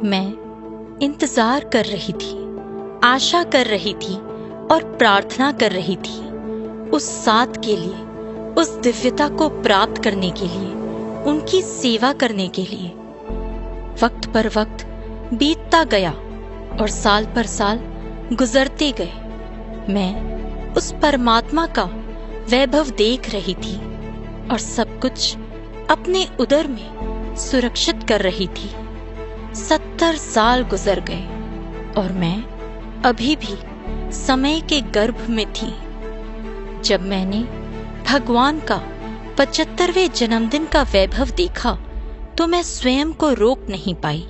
मैं इंतजार कर रही थी, आशा कर रही थी और प्रार्थना कर रही थी उस साथ के लिए, उस दिव्यता को प्राप्त करने के लिए, उनकी सेवा करने के लिए। वक्त पर वक्त बीतता गया और साल पर साल गुजरते गए। मैं उस परमात्मा का वैभव देख रही थी और सब कुछ अपने उदर में सुरक्षित कर रही थी। 70 साल गुजर गए और मैं अभी भी समय के गर्भ में थी। जब मैंने भगवान का 75वें जन्मदिन का वैभव देखा तो मैं स्वयं को रोक नहीं पाई।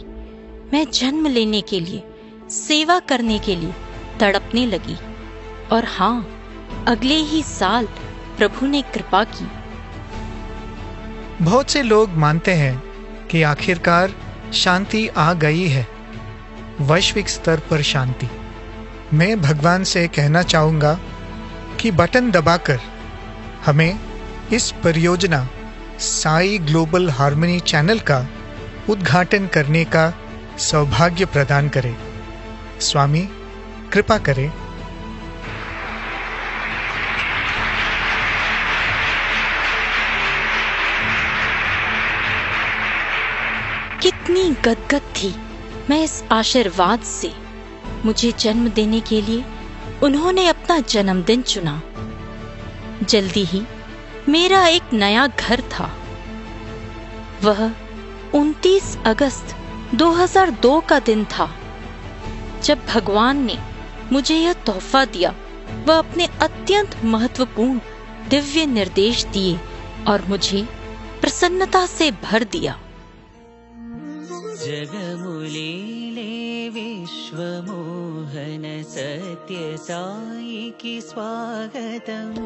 मैं जन्म लेने के लिए, सेवा करने के लिए तड़पने लगी। और हाँ, अगले ही साल प्रभु ने कृपा की। बहुत से लोग मानते हैं कि आखिरकार शांति आ गई है, वैश्विक स्तर पर शांति। मैं भगवान से कहना चाहूंगा कि बटन दबाकर हमें इस परियोजना साई ग्लोबल हार्मनी चैनल का उद्घाटन करने का सौभाग्य प्रदान करें। स्वामी कृपा करें। कितनी गदगद थी मैं इस आशीर्वाद से। मुझे जन्म देने के लिए उन्होंने अपना जन्मदिन चुना। जल्दी ही मेरा एक नया घर था। वह 29 अगस्त 2002 का दिन था जब भगवान ने मुझे यह तोहफा दिया। वह अपने अत्यंत महत्वपूर्ण दिव्य निर्देश दिए और मुझे प्रसन्नता से भर दिया। जगमुलीले विश्वमोहन सत्य साई की स्वागतम्।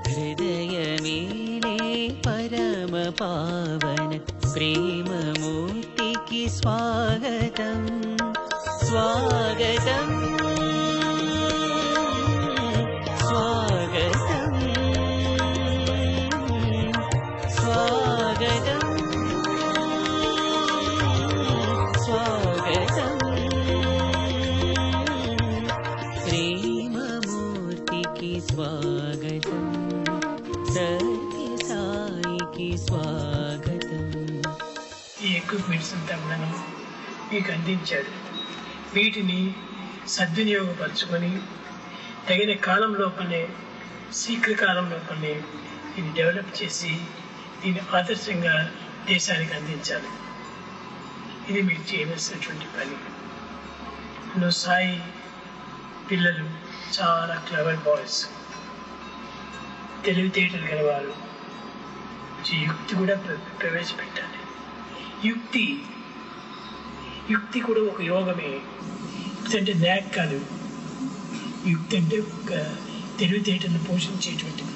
हृदय मेले परम पावन प्रेम मूर्ति की स्वागतम्। स्वागतम् स्वागतम् स्वागतम् स्वागतम्। प्रेम मूर्ति की स्वागतम्। सत्य साई की स्वागतम्। ఈ ఎక్విప్మెంట్స్ అంతా కూడాను మీకు అందించాడు. వీటిని సద్వినియోగపరచుకొని తగిన కాలం లోపలనే, శీఘ్రకాలం లోపలనే దీన్ని డెవలప్ చేసి దీన్ని ఆదర్శంగా దేశానికి అందించాలి. ఇది మీరు చేయవలసినటువంటి పని. నువ్వు సాయి పిల్లలు చాలా క్లవర్ బాయ్స్, తెలివితేటలు గలవారు. యుక్తి కూడా ప్రవేశపెట్టాలి. యుక్తి కూడా ఒక యోగమే. యుక్తి అంటే న్యాక్ కాదు. యుక్తి అంటే ఒక తెలివితేటలను పోషించేటువంటిది.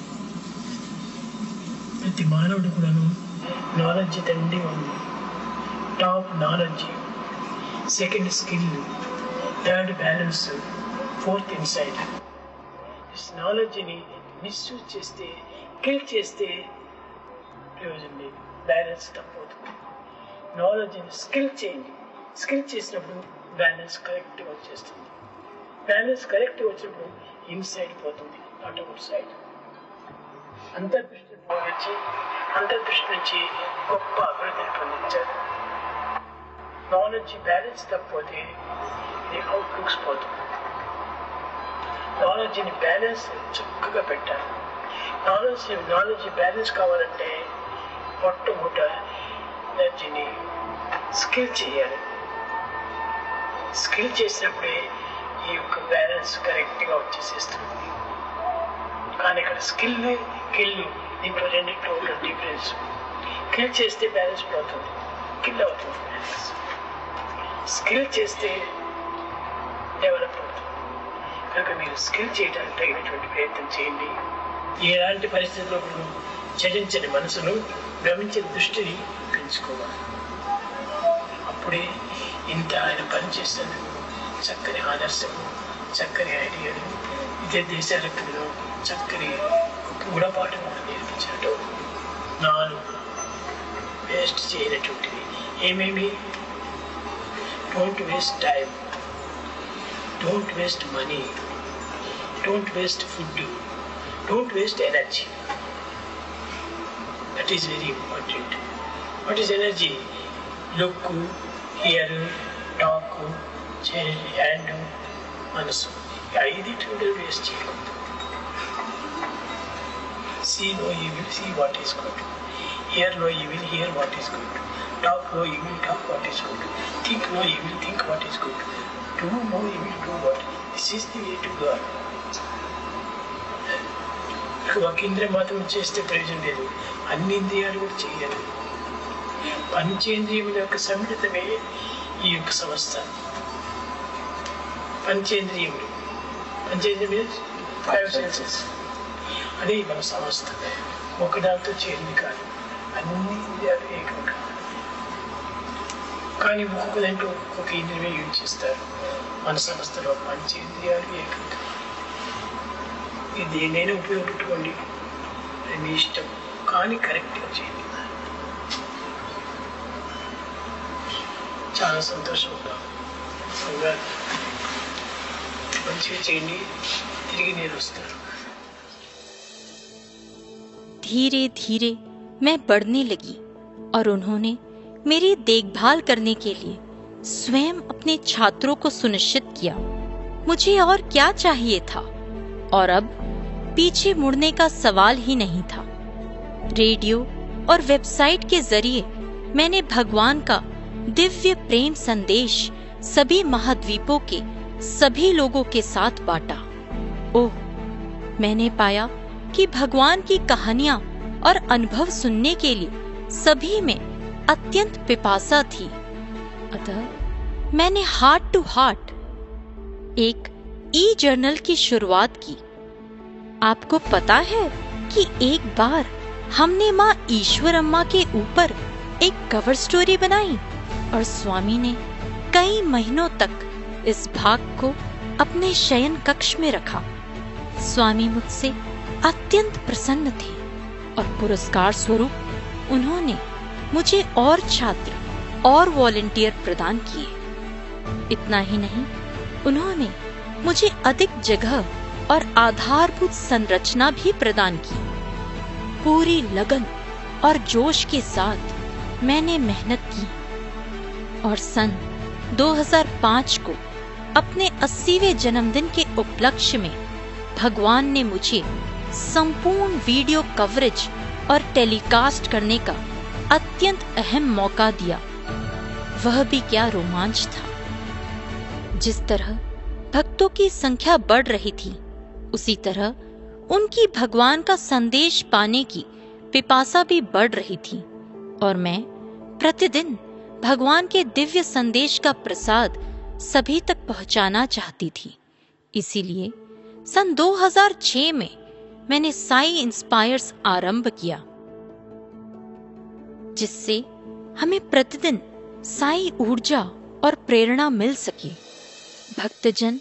ప్రతి మానవుడు కూడాను నాలెడ్జ్ తండ్రి ఉంది. Top knowledge, second skill, third balance, fourth insight. నాలెడ్జ్ని మిస్యూజ్ చేస్తే, కిల్ చేస్తే ప్రయోజనం లేదు. బ్యాలెన్స్ తప్పవుతుంది. నాలెడ్జ్ని స్కిల్ చేయండి. స్కిల్ చేసినప్పుడు బ్యాలెన్స్ కరెక్ట్గా వచ్చేస్తుంది. బ్యాలెన్స్ కరెక్ట్గా వచ్చినప్పుడు ఇన్సైడ్ పోతుంది, నాట్ అవుట్ సైడ్. అంతర్దృష్టి పోవచ్చు. అంతర్దృష్టి నుంచి గొప్ప అభివృద్ధిని పొందించారు. నాలెడ్జ్ బ్యాలెన్స్ తప్పపోతే ఇది అవుట్లుక్స్ పోతుంది. నాలెడ్జ్ని బ్యాలెన్స్ చక్కగా పెట్టాలి. నాలెడ్జ్ బ్యాలెన్స్ కావాలంటే మొట్టమొదట ఎనర్జీని స్కిల్ చేయాలి. స్కిల్ చేసినప్పుడే ఈ యొక్క బ్యాలెన్స్ కరెక్ట్గా వచ్చేసేస్తుంది. కానీ ఇక్కడ స్కిల్ కిల్ దీంట్లో రెండింటిలో ఉన్న డిఫరెన్స్. కిల్ చేస్తే బ్యాలెన్స్ పోతుంది, కిల్ అవుతుంది బ్యాలెన్స్. స్కిల్ చేస్తే డెవలప్ అవుతుంది. కనుక మీరు స్కిల్ చేయడానికి తగినటువంటి ప్రయత్నం చేయండి. ఎలాంటి పరిస్థితుల్లో చలించని మనసును, భ్రమించని దృష్టిని పెంచుకోవాలి. అప్పుడే ఇంత ఆయన పనిచేసేందుకు చక్కని ఆదర్శము, చక్కని ఐడియాలు, ఇతర దేశాలకు చక్కని గుణపాఠం నేర్పించినట్టు. 4 వేస్ట్ చేయనటువంటివి ఏమేమి? Don't waste time. Don't waste money. Don't waste food. Don't waste energy. That is very important. What is energy? Look, hear, talk, hand, manasu. ఐదింటిని వేస్ట్ చేయకూడదు. See no evil, see what is good. Hear no evil, hear what is good. Talk no evil, talk what is good. Think no evil, think what is good. Do no evil, do what. This is the way to God. ఒక ఇంద్రియం మాత్రం చేస్తే ప్రయోజనం లేదు, అన్ని ఇంద్రియాలు కూడా చేయాలి. పంచేంద్రియముల యొక్క సమ్మిళితమే ఈ యొక్క సంస్థ. పంచేంద్రియములు, పంచేంద్రియం 5 సెన్సెస్, అదే మన సంస్థ. ఒకదాంతో చేరింది కాదు, అన్ని ఇంద్రియాలు ఏకం కాదు. కానీ ఒక్కొక్క దాంట్లో ఒక్కొక్క ఇంద్రియమే యూజ్ చేస్తారు. మన సంస్థలో పంచేంద్రియాలు ఏకం కాదు. ఇది దేనైనా ఉపయోగపెట్టుకోండి, అది మీ ఇష్టం, కానీ కరెక్ట్గా చేయండి. చాలా సంతోషంగా మంచిగా చేయండి, తిరిగి నేను వస్తారు. धीरे धीरे मैं बढ़ने लगी और उन्होंने मेरी देखभाल करने के लिए स्वयं अपने छात्रों को सुनिश्चित किया. मुझे और क्या चाहिए था? और अब पीछे मुड़ने का सवाल ही नहीं था. रेडियो और वेबसाइट के जरिए मैंने भगवान का दिव्य प्रेम संदेश सभी महाद्वीपों के सभी लोगों के साथ बांटा. ओह, मैंने पाया कि भगवान की कहानियां और अनुभव सुनने के लिए सभी में अत्यंत पिपासा थी. अतः मैंने हार्ट टू हार्ट एक ई-जर्नल की शुरुआत की. आपको पता है कि एक बार हमने माँ ईश्वरम्मा के ऊपर एक कवर स्टोरी बनाई और स्वामी ने कई महीनों तक इस भाग को अपने शयन कक्ष में रखा. स्वामी मुझसे अत्यंत प्रसन्न थे और पुरस्कार स्वरूप उन्होंने मुझे और छात्र और वॉलंटियर प्रदान किए. इतना ही नहीं, उन्होंने मुझे अधिक जगह और आधारभूत संरचना भी प्रदान की. पूरी लगन और जोश के साथ मैंने मेहनत की और सन 2005 को अपने 80वें जन्मदिन के उपलक्ष्य में भगवान ने मुझे संपूर्ण वीडियो कवरेज और टेलीकास्ट करने का अत्यंत अहम मौका दिया. वह भी क्या रोमांच था. जिस तरह भक्तों की संख्या बढ़ रही थी, उसी तरह उनकी भगवान का संदेश पाने की पिपासा भी बढ़ रही थी और मैं प्रतिदिन भगवान के दिव्य संदेश का प्रसाद सभी तक पहुंचाना चाहती थी. इसीलिए सन 2006 में मैंने साई इंस्पायर्स आरंभ किया, जिससे हमें प्रतिदिन साई ऊर्जा और प्रेरणा मिल सके. भक्तजन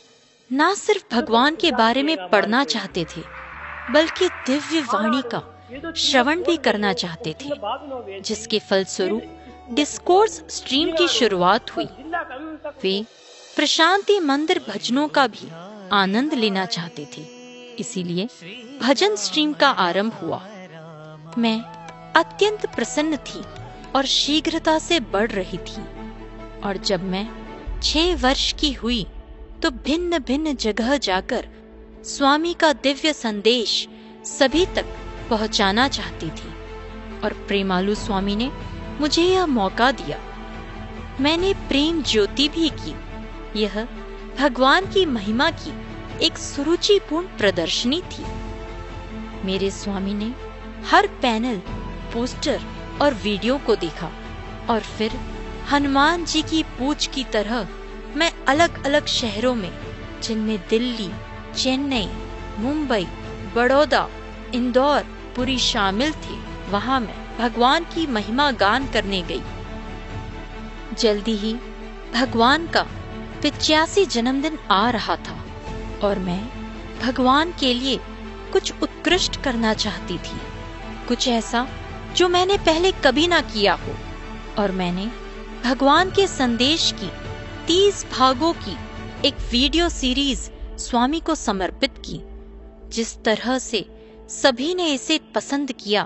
न सिर्फ भगवान के बारे में पढ़ना चाहते थे, बल्कि दिव्य वाणी का श्रवण भी करना चाहते थे, जिसके फलस्वरूप डिस्कोर्स स्ट्रीम की शुरुआत हुई. वे प्रशांति मंदिर भजनों का भी आनंद लेना चाहते थे, इसीलिए भजन स्ट्रीम का आरंभ हुआ. मैं अत्यंत प्रसन्न थी और शीघ्रता से बढ़ रही थी. और जब मैं 6 वर्ष की हुई तो भिन्न भिन्न जगह जाकर स्वामी का दिव्य संदेश सभी तक पहुंचाना चाहती थी और प्रेमालु स्वामी ने मुझे यह मौका दिया. मैंने प्रेम ज्योति भी की. यह भगवान की महिमा की एक सुरुचिपूर्ण प्रदर्शनी थी. मेरे स्वामी ने हर पैनल, पोस्टर और वीडियो को देखा और फिर हनुमान जी की पूछ की तरह मैं अलग अलग शहरों में, जिनमें दिल्ली, चेन्नई, मुंबई, बड़ौदा, इंदौर, पुरी शामिल थे, वहां मैं भगवान की महिमा गान करने गई. जल्दी ही भगवान का 85 जन्मदिन आ रहा था और मैं भगवान के लिए कुछ उत्कृष्ट करना चाहती थी, कुछ ऐसा जो मैंने पहले कभी ना किया हो. और मैंने भगवान के संदेश की 30 भागों की एक वीडियो सीरीज स्वामी को समर्पित की। जिस तरह से सभी ने इसे पसंद किया,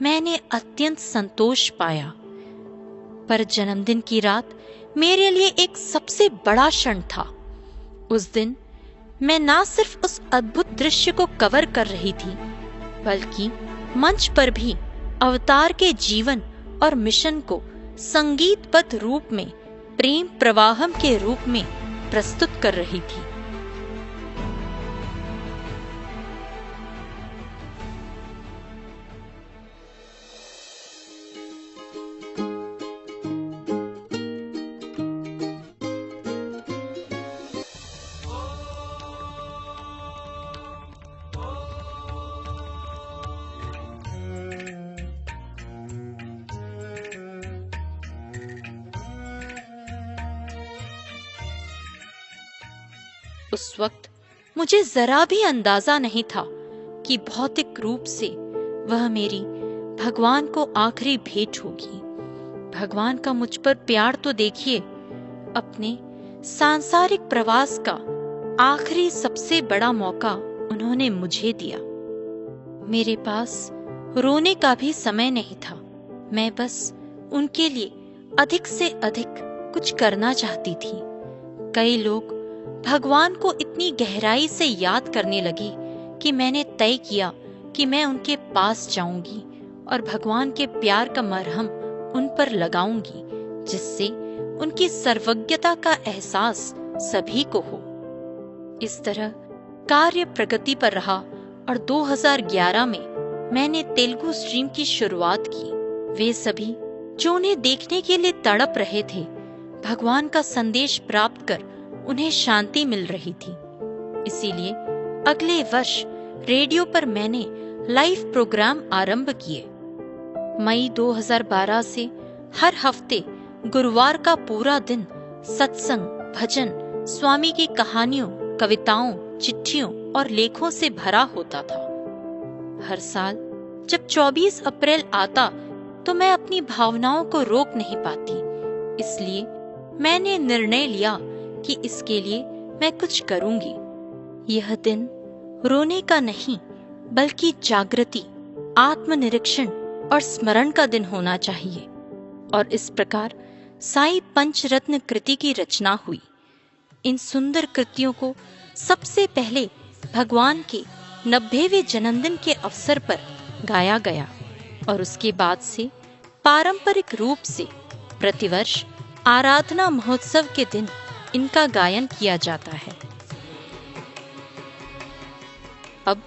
मैंने अत्यंत संतोष पाया। पर जन्मदिन की रात मेरे लिए एक सबसे बड़ा क्षण था। उस दिन मैं ना सिर्फ उस अद्भुत दृश्य को कवर कर रही थी, बल्कि मंच पर भी अवतार के जीवन और मिशन को संगीतबद्ध रूप में प्रेम प्रवाहम के रूप में प्रस्तुत कर रही थी। उस वक्त मुझे जरा भी अंदाजा नहीं था कि भौतिक रूप से वह मेरी भगवान को आखिरी भेंट होगी। भगवान का मुझ पर प्यार तो देखिए। अपने सांसारिक प्रवास का आखिरी सबसे बड़ा मौका उन्होंने मुझे दिया। मेरे पास रोने का भी समय नहीं था। मैं बस उनके लिए अधिक से अधिक कुछ करना चाहती थी। कई लोग भगवान को इतनी गहराई से याद करने लगे कि मैंने तय किया कि मैं उनके पास जाऊंगी और भगवान के प्यार का मरहम उन पर लगाऊंगी, जिससे उनकी सर्वज्ञता का एहसास सभी को हो। इस तरह कार्य प्रगति पर रहा और 2011 में मैंने तेलुगु स्ट्रीम की शुरुआत की। वे सभी जो उन्हें देखने के लिए तड़प रहे थे, भगवान का संदेश प्राप्त कर उन्हें शांति मिल रही थी। इसीलिए अगले वर्ष रेडियो पर मैंने लाइव प्रोग्राम आरंभ किए। मई 2012 से हर हफ्ते गुरुवार का पूरा दिन सत्संग, भजन, स्वामी की कहानियों, कविताओं, चिट्ठियों और लेखों से भरा होता था। हर साल जब 24 अप्रैल आता तो मैं अपनी भावनाओं को रोक नहीं पाती। इसलिए मैंने निर्णय लिया कि इसके लिए मैं कुछ करूंगी। यह दिन रोने का नहीं, बल्कि जागृति, आत्मनिरीक्षण और स्मरण का दिन होना चाहिए। और इस प्रकार साई पंचरत्न कृति की रचना हुई। इन सुंदर कृतियों को सबसे पहले भगवान के 90वें जन्मदिन के अवसर पर गाया गया और उसके बाद से पारंपरिक रूप से प्रतिवर्ष आराधना महोत्सव के दिन इनका गायन किया जाता है। अब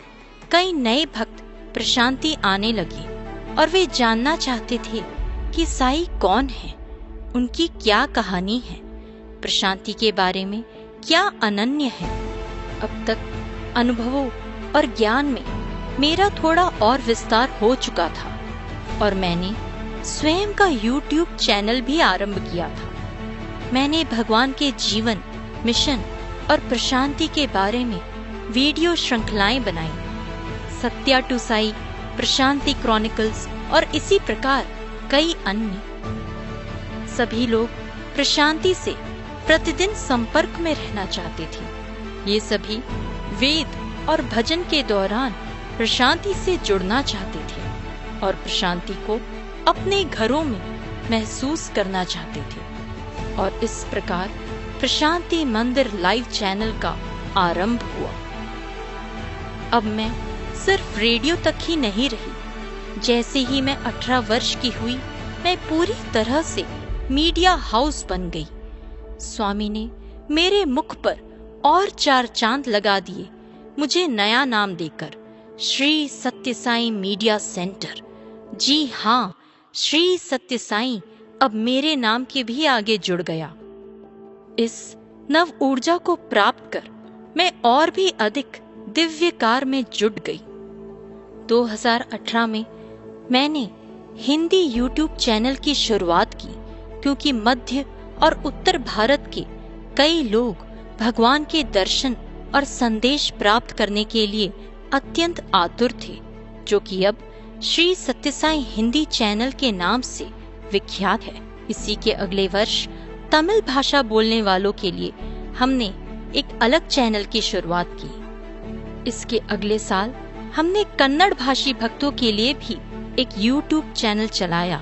कई नए भक्त प्रशांति आने लगे और वे जानना चाहते थे कि साई कौन है, उनकी क्या कहानी है, प्रशांति के बारे में क्या अनन्य है। अब तक अनुभवों और ज्ञान में मेरा थोड़ा और विस्तार हो चुका था और मैंने स्वयं का YouTube चैनल भी आरंभ किया था। मैंने भगवान के जीवन, मिशन और प्रशांति के बारे में वीडियो श्रृंखलाएं बनाई। सत्या टू साई, प्रशांति क्रॉनिकल्स और इसी प्रकार कई अन्य। सभी लोग प्रशांति से प्रतिदिन संपर्क में रहना चाहते थे। ये सभी वेद और भजन के दौरान प्रशांति से जुड़ना चाहते थे और प्रशांति को अपने घरों में महसूस करना चाहते थे। और इस प्रकार प्रशांति मंदिर लाइव चैनल का आरंभ हुआ। अब मैं सिर्फ रेडियो तक ही नहीं रही। जैसे ही मैं 18 वर्ष की हुई, मैं पूरी तरह से मीडिया हाउस बन गई। स्वामी ने मेरे मुख पर और 4 चांद लगा दिए, मुझे नया नाम देकर श्री सत्य साई मीडिया सेंटर। जी हाँ, श्री सत्य साई अब मेरे नाम के भी आगे जुड़ गया। इस नव ऊर्जा को प्राप्त कर मैं और भी अधिक दिव्य कार्य में जुट गई। 2018 में मैंने हिंदी YouTube चैनल की शुरुआत की, क्योंकि मध्य और उत्तर भारत के कई लोग भगवान के दर्शन और संदेश प्राप्त करने के लिए अत्यंत आतुर थे, जो कि अब श्री सत्य साई हिंदी चैनल के नाम से विख्यात है। इसी के अगले वर्ष तमिल भाषा बोलने वालों के लिए हमने एक अलग चैनल की शुरुआत की। इसके अगले साल हमने कन्नड़ भाषी भक्तों के लिए भी एक YouTube चैनल चलाया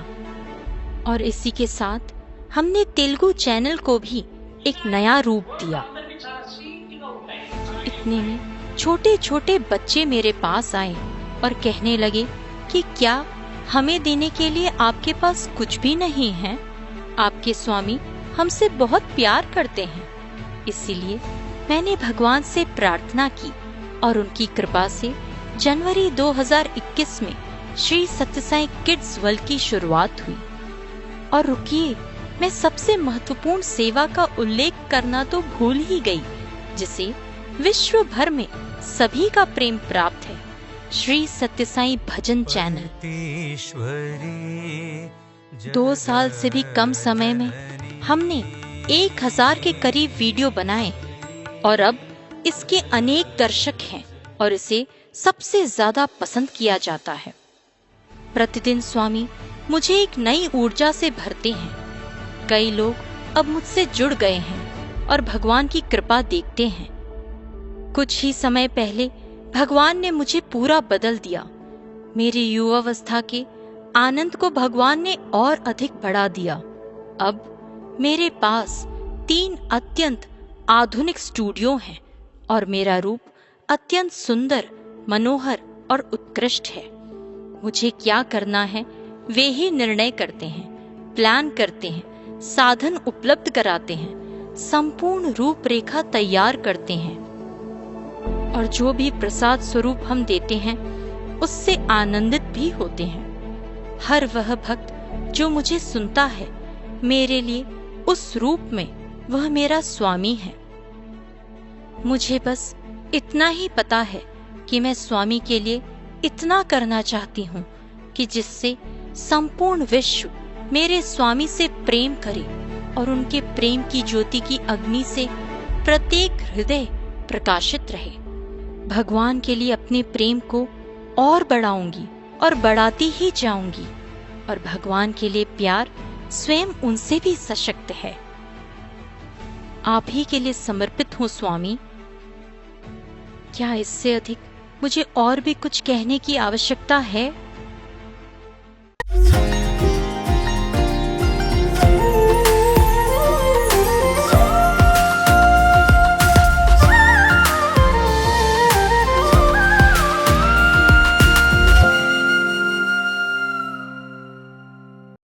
और इसी के साथ हमने तेलुगु चैनल को भी एक नया रूप दिया। इतने में छोटे छोटे बच्चे मेरे पास आए और कहने लगे कि क्या हमें देने के लिए आपके पास कुछ भी नहीं है? आपके स्वामी हमसे बहुत प्यार करते हैं। इसीलिए मैंने भगवान से प्रार्थना की और उनकी कृपा से जनवरी 2021 में श्री सत्यसाई किड्स वर्ल्ड की शुरुआत हुई। और रुकिए, मैं सबसे महत्वपूर्ण सेवा का उल्लेख करना तो भूल ही गई, जिसे विश्व भर में सभी का प्रेम प्राप्त है, श्री सत्यसाई भजन चैनल। 2 साल से भी कम समय में हमने 1000 के करीब वीडियो बनाए और अब इसके अनेक दर्शक हैं और इसे सबसे ज्यादा पसंद किया जाता है। प्रतिदिन स्वामी मुझे एक नई ऊर्जा से भरते हैं। कई लोग अब मुझसे जुड़ गए हैं और भगवान की कृपा देखते हैं। कुछ ही समय पहले भगवान ने मुझे पूरा बदल दिया। मेरी युवावस्था के आनंद को भगवान ने और अधिक बढ़ा दिया। अब मेरे पास 3 अत्यंत आधुनिक स्टूडियो हैं और मेरा रूप अत्यंत सुंदर, मनोहर और उत्कृष्ट है। मुझे क्या करना है वे ही निर्णय करते हैं, प्लान करते हैं, साधन उपलब्ध कराते हैं, संपूर्ण रूपरेखा तैयार करते हैं और जो भी प्रसाद स्वरूप हम देते हैं उससे आनंदित भी होते हैं। हर वह भक्त जो मुझे सुनता है, मेरे लिए उस रूप में वह मेरा स्वामी है। मुझे बस इतना ही पता है कि मैं स्वामी के लिए इतना करना चाहती हूँ कि जिससे संपूर्ण विश्व मेरे स्वामी से प्रेम करे और उनके प्रेम की ज्योति की अग्नि से प्रत्येक हृदय प्रकाशित रहे। भगवान के लिए अपने प्रेम को और बढ़ाऊंगी और बढ़ाती ही जाऊंगी और भगवान के लिए प्यार स्वयं उनसे भी सशक्त है। आप ही के लिए समर्पित हूँ स्वामी। क्या इससे अधिक मुझे और भी कुछ कहने की आवश्यकता है?